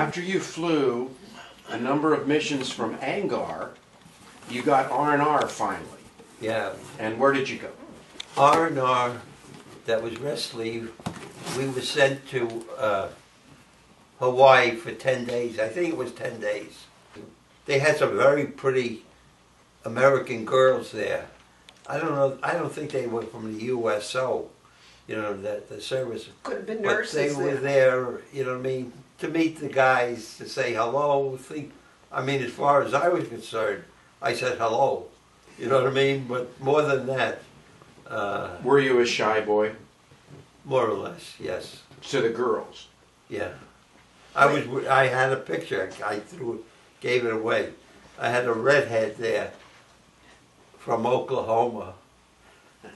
After you flew a number of missions from Angar, you got R&R finally. Yeah. And where did you go? R&R, that was rest leave. We were sent to Hawaii for 10 days. I think it was 10 days. They had some very pretty American girls there. I don't know, I don't think they were from the USO, you know, the service. Could have been But nurses they were there, you know what I mean, to meet the guys, to say hello. I mean, as far as I was concerned, I said hello. You know what I mean? But more than that. Were you a shy boy? More or less, yes. To the girls? Yeah. I had a picture, gave it away. I had a redhead there from Oklahoma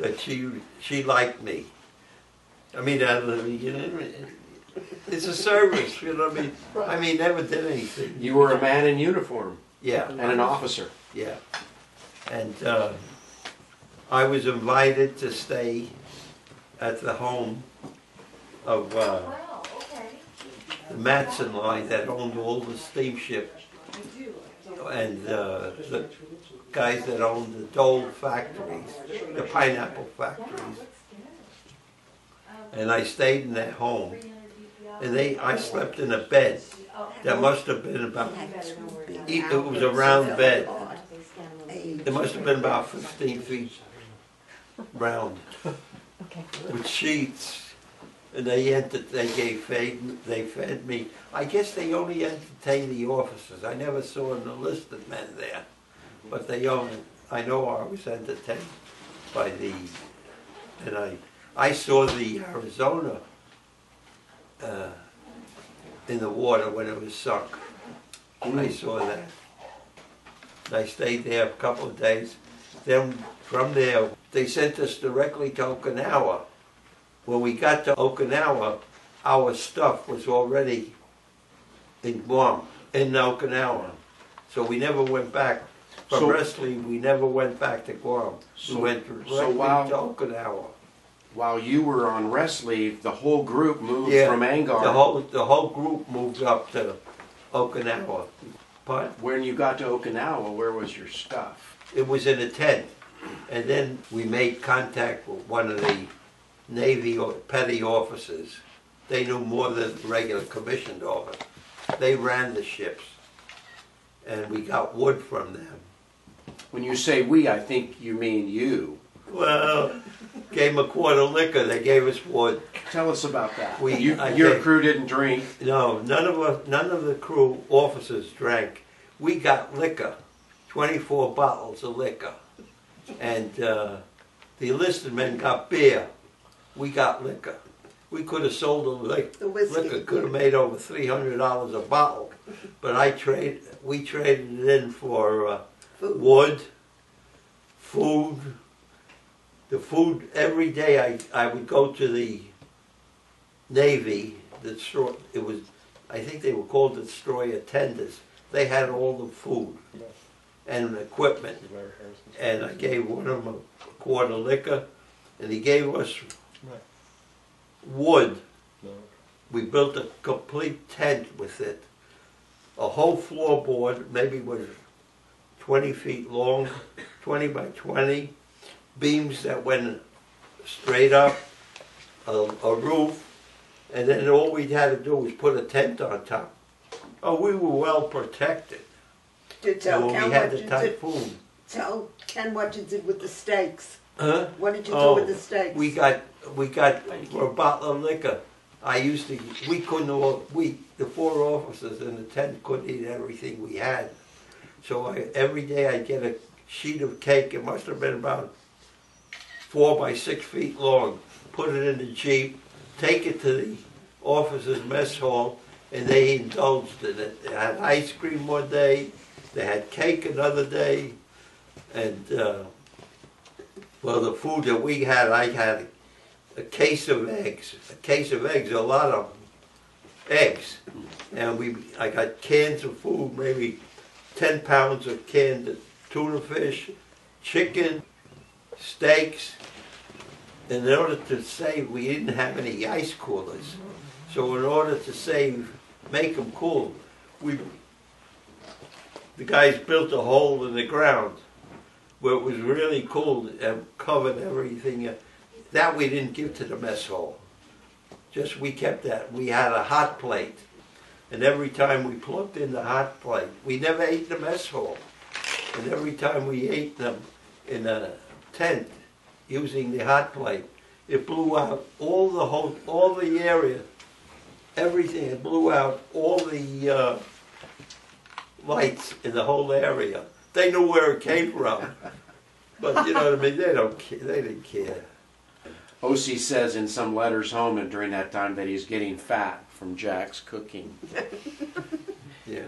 that she liked me. I mean, you know, it's a service, you know what I mean? I mean, never did anything. You were a man in uniform. Yeah. And an officer. Yeah. And I was invited to stay at the home of the Matson line that owned all the steamships and the guys that owned the Dole factories, the pineapple factories. And I stayed in that home. And I slept in a bed that must have been about, it was a round bed. It must have been about 15 feet round, with sheets. And they fed me. I guess they only entertained the officers. I never saw an enlisted men there, but I know I was entertained by and I saw the Arizona in the water when it was sunk. I saw that. I stayed there a couple of days. Then from there, they sent us directly to Okinawa. When we got to Okinawa, our stuff was already in Guam, in Okinawa. So we never went back. From wrestling, we never went back to Guam. We went directly to Okinawa. While you were on rest leave, the whole group moved from Angar. The whole group moved up to Okinawa. But when you got to Okinawa, where was your stuff? It was in a tent. And then we made contact with one of the Navy petty officers. They knew more than the regular commissioned officer. They ran the ships. And we got wood from them. When you say we, I think you mean you. Well, gave them a quart of liquor. They gave us wood. Tell us about that. Your crew didn't drink? No, none of the crew officers drank. We got liquor, 24 bottles of liquor. And the enlisted men got beer. We got liquor. We could have sold the liquor, could have made over $300 a bottle. But we traded it in for wood, food. The food, every day I would go to the Navy, I think they were called the destroyer tenders. They had all the food and equipment. And I gave one of them a quart of liquor, and he gave us wood. We built a complete tent with it. A whole floorboard, maybe was 20 feet long, 20 by 20. Beams that went straight up, a roof, and then all we had to do was put a tent on top. Oh, we were well protected. Tell Ken we had the type food. Tell Ken what you did with the steaks. Huh? What did you do with the steaks? We got for a bottle of liquor. The 4 officers in the tent couldn't eat everything we had. So every day I'd get a sheet of cake. It must have been about 4 by 6 feet long, put it in the Jeep, take it to the officers' mess hall, and they indulged in it. They had ice cream one day, they had cake another day, and well, the food that we had, I had a case of eggs, a lot of eggs, and I got cans of food, maybe 10 pounds of canned tuna fish, chicken, steaks. And in order to save, we didn't have any ice coolers. So in order to save make them cool. The guys built a hole in the ground where it was really cold and covered everything. That we didn't give to the mess hall. Just we kept that. We had a hot plate. And every time we plugged in the hot plate, we never ate in the mess hall. And every time we ate them in a tent using the hot plate, it blew out all the area, everything. It blew out all the lights in the whole area. They knew where it came from, but you know what I mean. They don't care. They didn't care. O.C. says in some letters home and during that time that he's getting fat from Jack's cooking. Yeah.